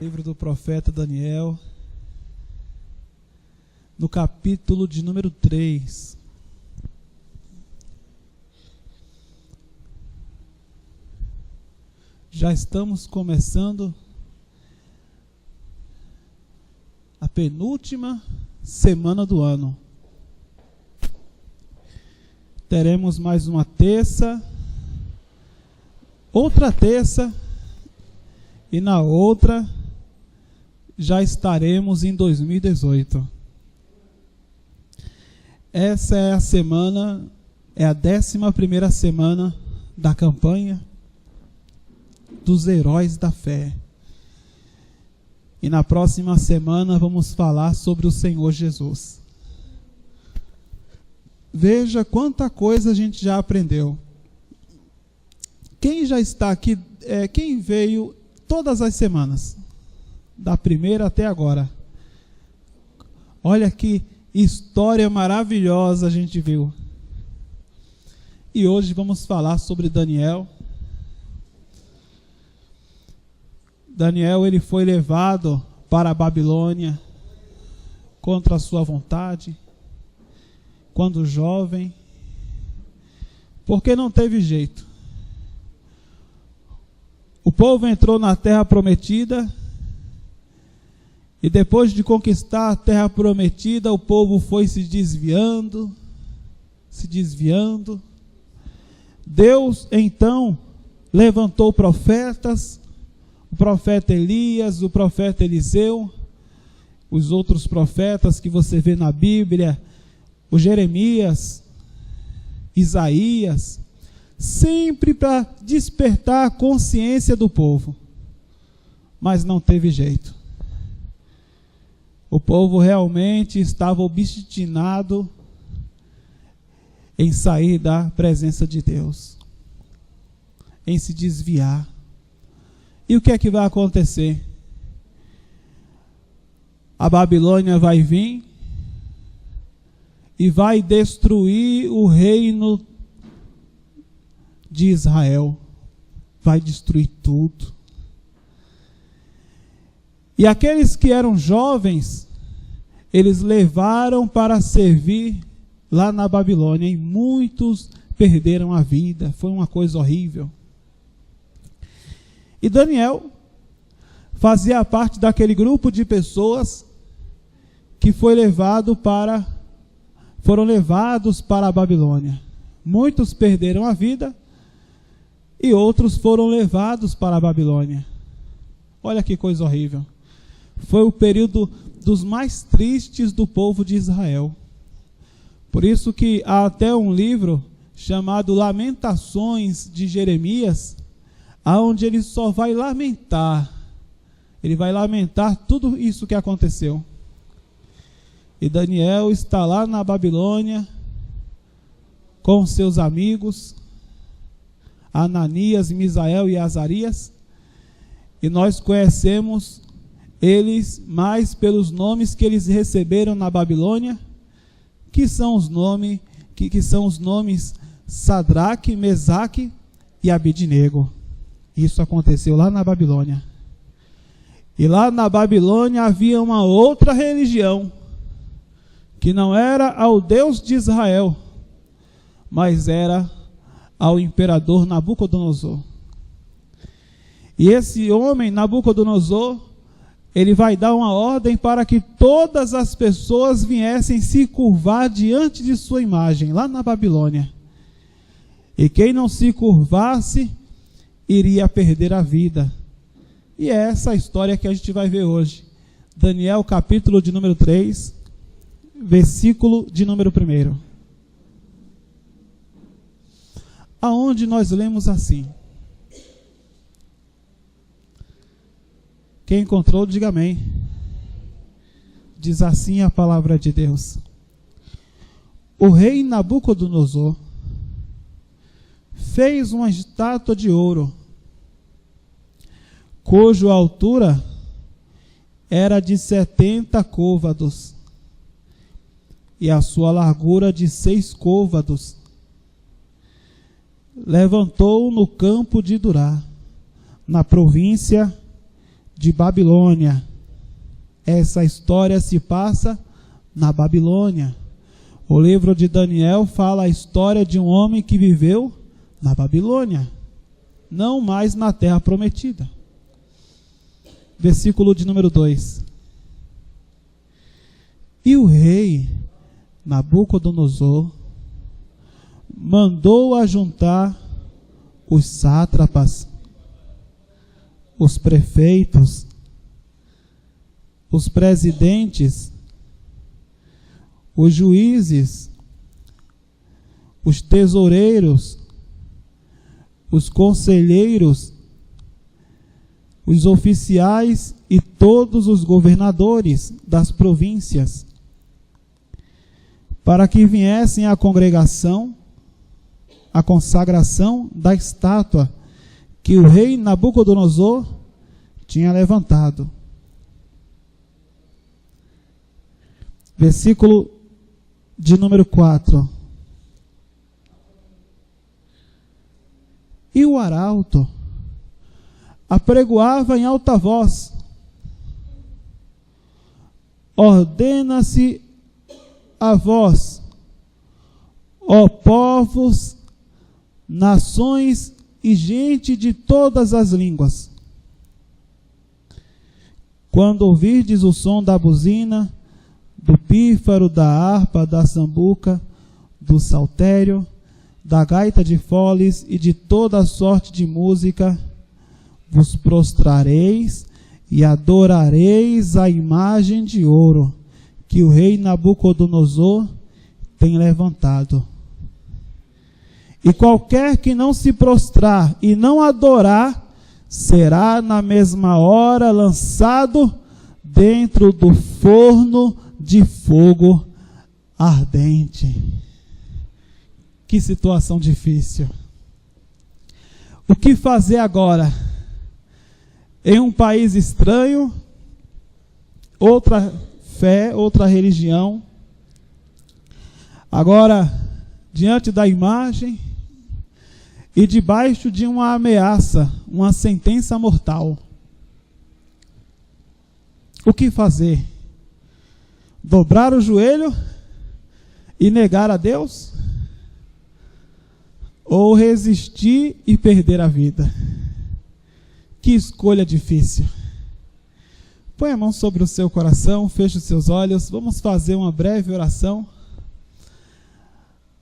livro do profeta Daniel, no capítulo de número 3. Já estamos começando a penúltima semana do ano. Teremos mais uma terça, outra terça, e na outra já estaremos em 2018. Essa é a semana, é a 11ª semana da campanha dos heróis da fé. E na próxima semana vamos falar sobre o Senhor Jesus. Veja quanta coisa a gente já aprendeu. Quem já está aqui, quem veio todas as semanas, da primeira até agora? Olha que história maravilhosa a gente viu. E hoje vamos falar sobre Daniel. Daniel, ele foi levado para a Babilônia contra a sua vontade, quando jovem, porque não teve jeito. O povo entrou na terra prometida, e depois de conquistar a terra prometida, o povo foi se desviando. Deus então levantou profetas, o profeta Elias, o profeta Eliseu, os outros profetas que você vê na Bíblia, o Jeremias, Isaías, sempre para despertar a consciência do povo. Mas não teve jeito. O povo realmente estava obstinado em sair da presença de Deus, em se desviar. E o que é que vai acontecer? A Babilônia vai vir e vai destruir o reino de Israel. Vai destruir tudo. E aqueles que eram jovens, eles levaram para servir lá na Babilônia, e muitos perderam a vida. Foi uma coisa horrível. E Daniel fazia parte daquele grupo de pessoas que foram levados para a Babilônia. Muitos perderam a vida e outros foram levados para a Babilônia. Olha que coisa horrível. Foi o período dos mais tristes do povo de Israel. Por isso que há até um livro chamado Lamentações de Jeremias, aonde ele só vai lamentar. Ele vai lamentar tudo isso que aconteceu. E Daniel está lá na Babilônia com seus amigos, Ananias, Misael e Azarias. E nós conhecemos eles mais pelos nomes que eles receberam na Babilônia, que são os nomes Sadraque, Mesaque e Abidnego. Isso aconteceu lá na Babilônia. E lá na Babilônia havia uma outra religião, que não era ao Deus de Israel, mas era ao imperador Nabucodonosor. E esse homem, Nabucodonosor, ele vai dar uma ordem para que todas as pessoas viessem se curvar diante de sua imagem, lá na Babilônia. E quem não se curvasse, iria perder a vida. E é essa a história que a gente vai ver hoje. Daniel, capítulo de número 3, versículo de número 1. Aonde nós lemos assim. Quem encontrou, diga amém. Diz assim a palavra de Deus. O rei Nabucodonosor fez uma estátua de ouro, cuja altura era de 70 côvados, e a sua largura de 6 côvados. Levantou no campo de Durá, na província de Babilônia. Essa história se passa na Babilônia. O livro de Daniel fala a história de um homem que viveu na Babilônia, não mais na terra prometida. Versículo de número 2. E o rei Nabucodonosor mandou ajuntar os sátrapas, os prefeitos, os presidentes, os juízes, os tesoureiros, os conselheiros, os oficiais e todos os governadores das províncias, para que viessem à congregação, a consagração da estátua que o rei Nabucodonosor tinha levantado. Versículo de número 4. E o arauto apregoava em alta voz: ordena-se a vós, ó povos, nações e gente de todas as línguas, quando ouvirdes o som da buzina, do pífaro, da harpa, da sambuca, do saltério, da gaita de foles e de toda sorte de música, vos prostrareis e adorareis a imagem de ouro que o rei Nabucodonosor tem levantado. E qualquer que não se prostrar e não adorar, será na mesma hora lançado dentro do forno de fogo ardente. Que situação difícil. O que fazer agora? Em um país estranho, outra fé, outra religião. Agora, diante da imagem e debaixo de uma ameaça, uma sentença mortal. O que fazer? Dobrar o joelho e negar a Deus? Ou resistir e perder a vida? Que escolha difícil. Põe a mão sobre o seu coração, feche os seus olhos, vamos fazer uma breve oração,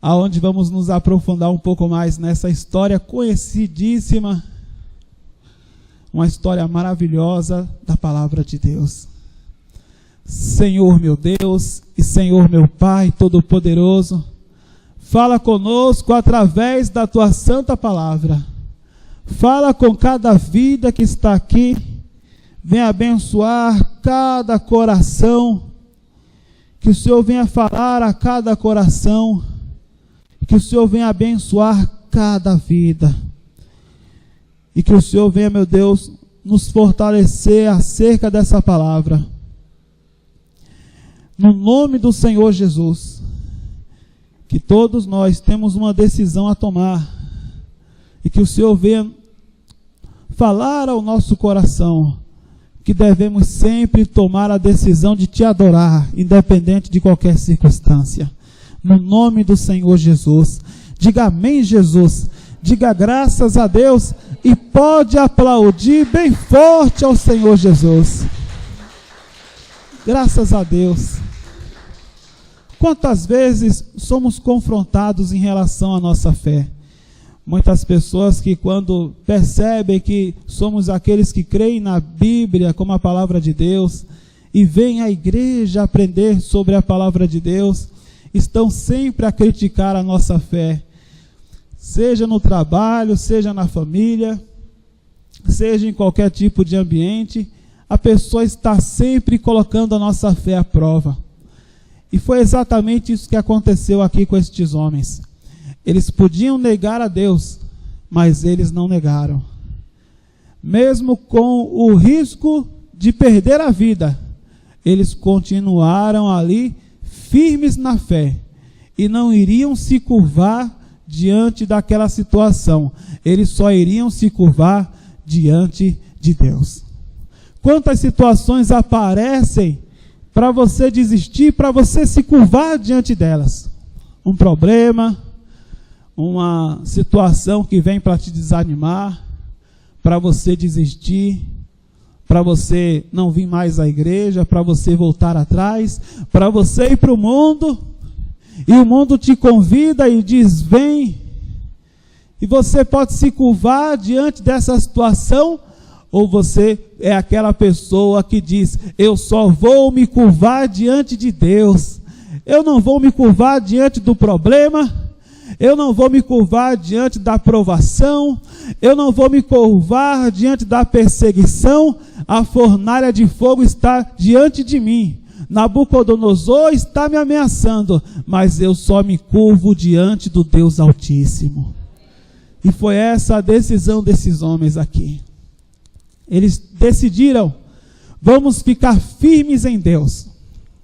aonde vamos nos aprofundar um pouco mais nessa história conhecidíssima, uma história maravilhosa da palavra de Deus. Senhor meu Deus e Senhor meu Pai Todo-Poderoso, fala conosco através da Tua santa palavra. Fala com cada vida que está aqui. Vem abençoar cada coração. Que o Senhor venha falar a cada coração. Que o Senhor venha abençoar cada vida. E que o Senhor venha, meu Deus, nos fortalecer acerca dessa palavra. No nome do Senhor Jesus. Que todos nós temos uma decisão a tomar. E que o Senhor venha falar ao nosso coração que devemos sempre tomar a decisão de Te adorar, independente de qualquer circunstância. No nome do Senhor Jesus. Diga amém, Jesus. Diga graças a Deus e pode aplaudir bem forte ao Senhor Jesus. Graças a Deus. Quantas vezes somos confrontados em relação à nossa fé? Muitas pessoas que quando percebem que somos aqueles que creem na Bíblia como a palavra de Deus e vêm à igreja aprender sobre a palavra de Deus, estão sempre a criticar a nossa fé. Seja no trabalho, seja na família, seja em qualquer tipo de ambiente, a pessoa está sempre colocando a nossa fé à prova. E foi exatamente isso que aconteceu aqui com estes homens. Eles podiam negar a Deus, mas eles não negaram. Mesmo com o risco de perder a vida, eles continuaram ali firmes na fé e não iriam se curvar diante daquela situação. Eles só iriam se curvar diante de Deus. quantas situações aparecem para você desistir, para você se curvar diante delas. Um problema, uma situação que vem para te desanimar, para você desistir, para você não vir mais à igreja, para você voltar atrás, para você ir para o mundo, e o mundo te convida e diz, vem, e você pode se curvar diante dessa situação, ou você é aquela pessoa que diz, eu só vou me curvar diante de Deus, eu não vou me curvar diante do problema, eu não vou me curvar diante da provação, eu não vou me curvar diante da perseguição, a fornalha de fogo está diante de mim, Nabucodonosor está me ameaçando, mas eu só me curvo diante do Deus Altíssimo. E foi essa a decisão desses homens aqui. Eles decidiram, vamos ficar firmes em Deus.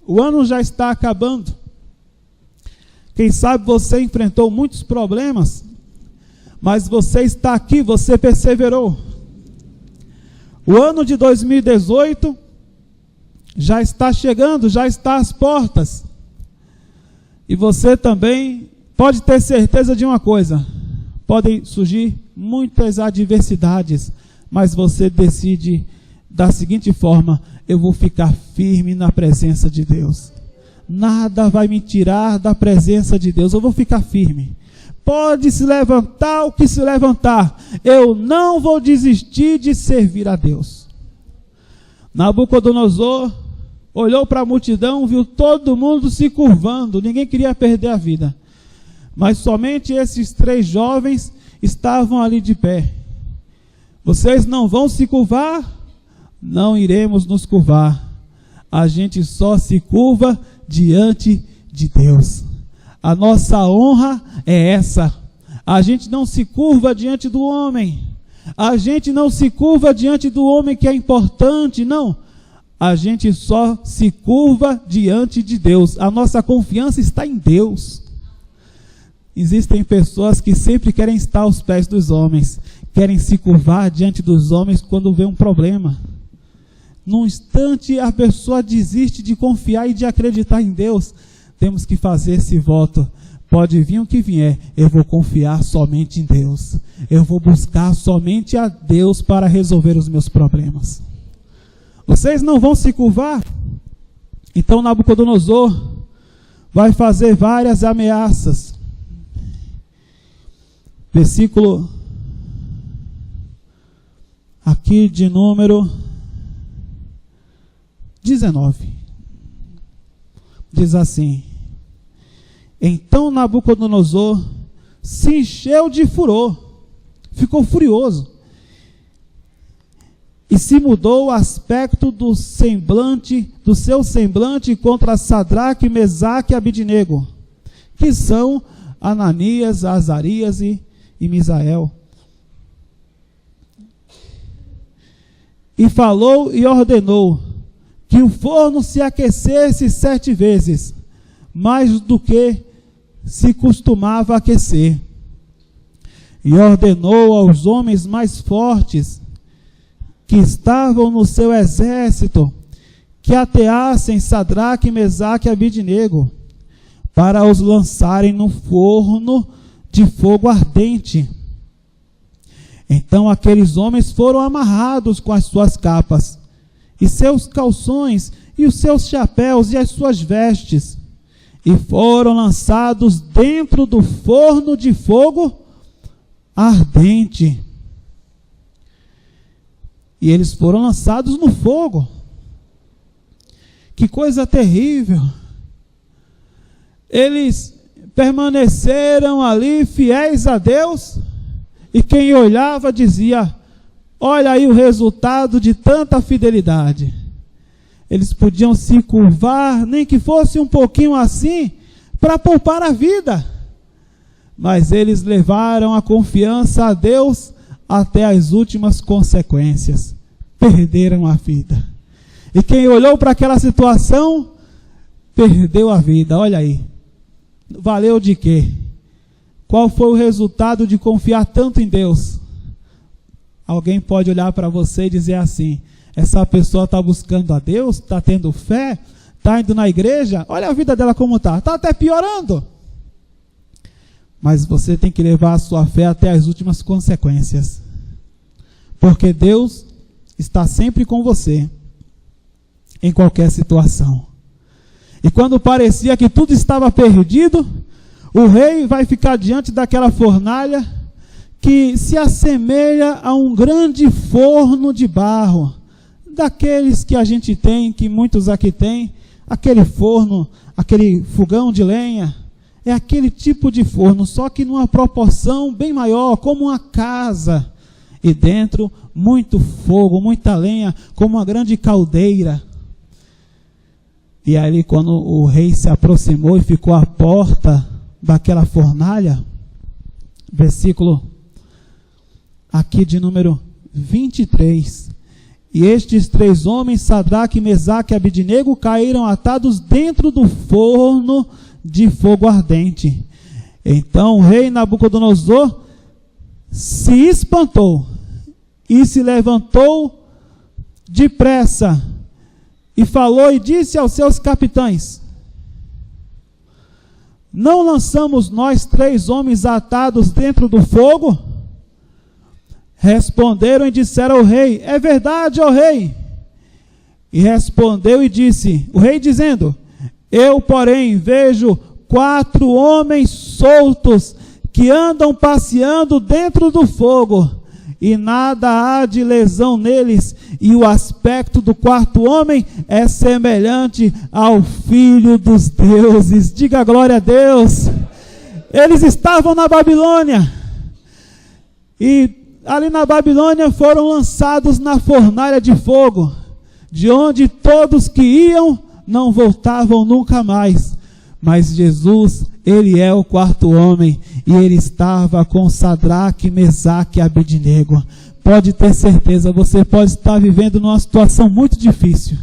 O ano já está acabando. Quem sabe você enfrentou muitos problemas, mas você está aqui, você perseverou. O ano de 2018 já está chegando, já está às portas. E você também pode ter certeza de uma coisa, podem surgir muitas adversidades, mas você decide da seguinte forma, eu vou ficar firme na presença de Deus. Nada vai me tirar da presença de Deus, eu vou ficar firme. Pode se levantar o que se levantar, eu não vou desistir de servir a Deus. Nabucodonosor olhou para a multidão, viu todo mundo se curvando, ninguém queria perder a vida. Mas somente esses 3 jovens estavam ali de pé. Vocês não vão se curvar? Não iremos nos curvar. A gente só se curva diante de Deus. A nossa honra é essa. A gente não se curva diante do homem. A gente não se curva diante do homem que é importante, não. A gente só se curva diante de Deus. A nossa confiança está em Deus. Existem pessoas que sempre querem estar aos pés dos homens, querem se curvar diante dos homens quando vê um problema. Num instante a pessoa desiste de confiar e de acreditar em Deus. Temos que fazer esse voto. Pode vir o que vier, eu vou confiar somente em Deus. Eu vou buscar somente a Deus para resolver os meus problemas. Vocês não vão se curvar? Então Nabucodonosor vai fazer várias ameaças. Versículo aqui de número 19. Diz assim: então Nabucodonosor se encheu de furor, ficou furioso, e se mudou o aspecto do seu semblante contra Sadraque, Mesaque e Abidnego, que são Ananias, Azarias e Misael. E falou e ordenou que o forno se aquecesse 7 vezes, mais do que se costumava aquecer. E ordenou aos homens mais fortes que estavam no seu exército que ateassem Sadraque, Mesaque e Abidnego, para os lançarem no forno de fogo ardente. Então aqueles homens foram amarrados com as suas capas, e seus calções, e os seus chapéus, e as suas vestes, e foram lançados dentro do forno de fogo ardente. E eles foram lançados no fogo. Que coisa terrível! Eles permaneceram ali fiéis a Deus, e quem olhava dizia: olha aí o resultado de tanta fidelidade. Eles podiam se curvar, nem que fosse um pouquinho assim, para poupar a vida. Mas eles levaram a confiança a Deus até as últimas consequências. Perderam a vida. E quem olhou para aquela situação, perdeu a vida. Olha aí. Valeu de quê? Qual foi o resultado de confiar tanto em Deus? Alguém pode olhar para você e dizer assim: Essa pessoa está buscando a Deus, está tendo fé, está indo na igreja, olha a vida dela como está até piorando. Mas você tem que levar a sua fé até as últimas consequências. Porque Deus está sempre com você, em qualquer situação. E quando parecia que tudo estava perdido, o rei vai ficar diante daquela fornalha que se assemelha a um grande forno de barro, daqueles que a gente tem, que muitos aqui têm, aquele forno, aquele fogão de lenha, é aquele tipo de forno, só que numa proporção bem maior, como uma casa, e dentro muito fogo, muita lenha, como uma grande caldeira. E ali quando o rei se aproximou e ficou à porta daquela fornalha, versículo aqui de número 23, e estes 3 homens, Sadraque, Mesaque e Abidnego, caíram atados dentro do forno de fogo ardente. Então o rei Nabucodonosor se espantou e se levantou depressa e falou e disse aos seus capitães: não lançamos nós 3 homens atados dentro do fogo? Responderam e disseram ao rei: é verdade, ó rei. E respondeu e disse, o rei dizendo: eu, porém, vejo 4 homens soltos que andam passeando dentro do fogo, e nada há de lesão neles, e o aspecto do 4º homem é semelhante ao Filho dos deuses. Diga glória a Deus. Eles estavam na Babilônia, e ali na Babilônia foram lançados na fornalha de fogo, de onde todos que iam não voltavam nunca mais. Mas Jesus, ele é o 4º homem, e ele estava com Sadraque, Mesaque e Abidnego. Pode ter certeza, você pode estar vivendo numa situação muito difícil.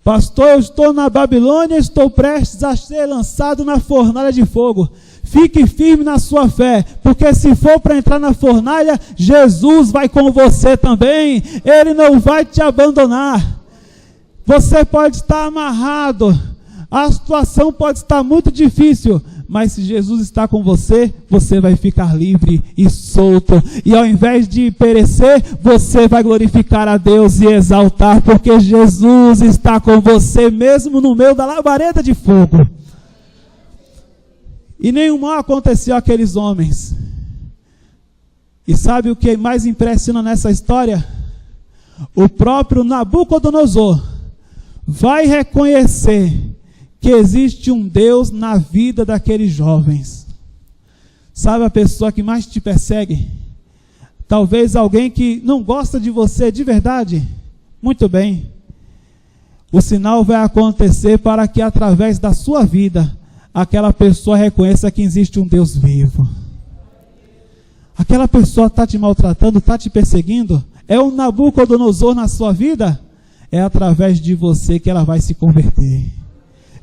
Pastor, eu estou na Babilônia, estou prestes a ser lançado na fornalha de fogo. Fique firme na sua fé, porque se for para entrar na fornalha, Jesus vai com você também. Ele não vai te abandonar. Você pode estar amarrado, a situação pode estar muito difícil, mas se Jesus está com você, você vai ficar livre e solto. E ao invés de perecer, você vai glorificar a Deus e exaltar, porque Jesus está com você, mesmo no meio da labareda de fogo. E nenhum mal aconteceu àqueles homens. E sabe o que mais impressiona nessa história? O próprio Nabucodonosor vai reconhecer que existe um Deus na vida daqueles jovens. Sabe a pessoa que mais te persegue? Talvez alguém que não gosta de você de verdade. Muito bem. O sinal vai acontecer para que através da sua vida, aquela pessoa reconheça que existe um Deus vivo. Aquela pessoa está te maltratando, está te perseguindo, é um Nabucodonosor na sua vida? É através de você que ela vai se converter.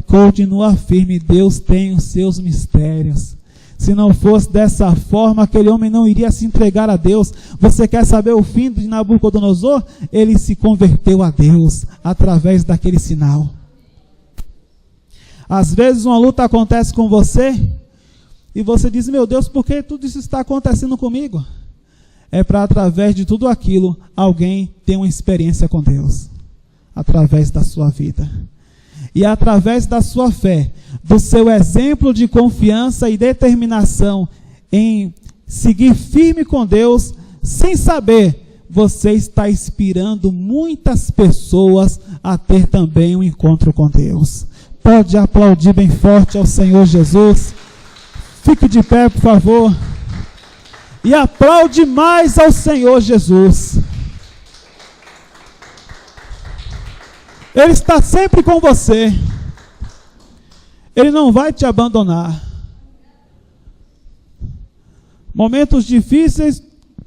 Continua firme, Deus tem os seus mistérios. Se não fosse dessa forma, aquele homem não iria se entregar a Deus. Você quer saber o fim de Nabucodonosor? Ele se converteu a Deus através daquele sinal. Às vezes uma luta acontece com você e você diz: meu Deus, por que tudo isso está acontecendo comigo? É para através de tudo aquilo alguém ter uma experiência com Deus, através da sua vida. E através da sua fé, do seu exemplo de confiança e determinação em seguir firme com Deus, sem saber, você está inspirando muitas pessoas a ter também um encontro com Deus. Pode aplaudir bem forte ao Senhor Jesus. Fique de pé, por favor. E aplaude mais ao Senhor Jesus. Ele está sempre com você. Ele não vai te abandonar. Momentos difíceis,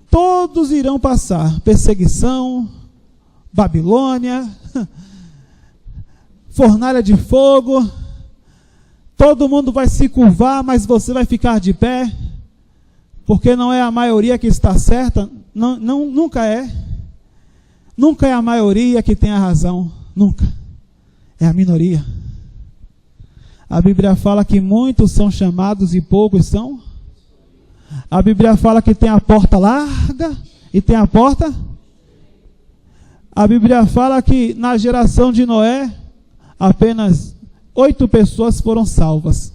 todos irão passar. Perseguição, Babilônia, fornalha de fogo. Todo mundo vai se curvar, mas você vai ficar de pé. Porque não é a maioria que está certa. Nunca é. Nunca é a maioria que tem a razão. Nunca. É a minoria. A Bíblia fala que muitos são chamados e poucos são. A Bíblia fala que tem a porta larga e tem a porta. A Bíblia fala que na geração de Noé, apenas 8 pessoas foram salvas.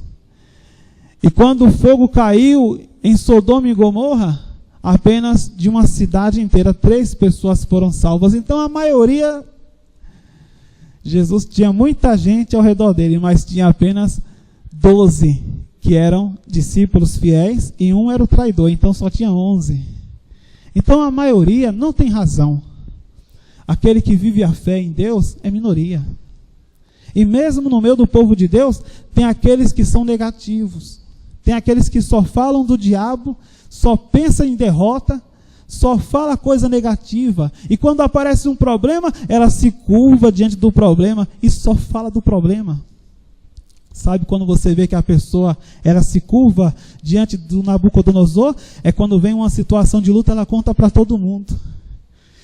E quando o fogo caiu em Sodoma e Gomorra, apenas de uma cidade inteira, 3 pessoas foram salvas. Então a maioria, Jesus tinha muita gente ao redor dele, mas tinha apenas 12 que eram discípulos fiéis e um era o traidor, então só tinha 11. Então a maioria não tem razão. Aquele que vive a fé em Deus é minoria. E mesmo no meio do povo de Deus, tem aqueles que são negativos. Tem aqueles que só falam do diabo, só pensam em derrota, só fala coisa negativa. E quando aparece um problema, ela se curva diante do problema e só fala do problema. Sabe quando você vê que a pessoa ela se curva diante do Nabucodonosor? É quando vem uma situação de luta, ela conta para todo mundo.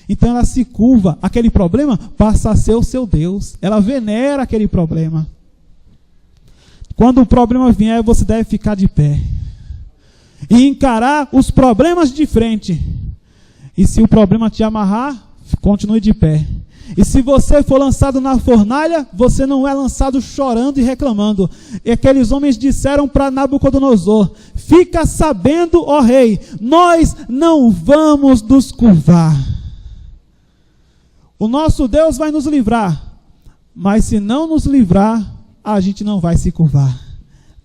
Então ela se curva, aquele problema passa a ser o seu Deus. Ela venera aquele problema. Quando o problema vier, você deve ficar de pé e encarar os problemas de frente. E se o problema te amarrar, continue de pé. E se você for lançado na fornalha, você não é lançado chorando e reclamando. E aqueles homens disseram para Nabucodonosor: fica sabendo, ó rei, nós não vamos nos curvar. O nosso Deus vai nos livrar, mas se não nos livrar, a gente não vai se curvar.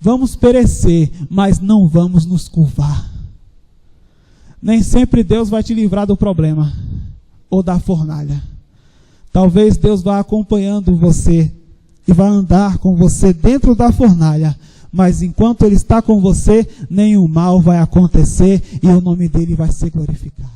Vamos perecer, mas não vamos nos curvar. Nem sempre Deus vai te livrar do problema ou da fornalha. Talvez Deus vá acompanhando você e vá andar com você dentro da fornalha, mas enquanto Ele está com você, nenhum mal vai acontecer e o nome dele vai ser glorificado.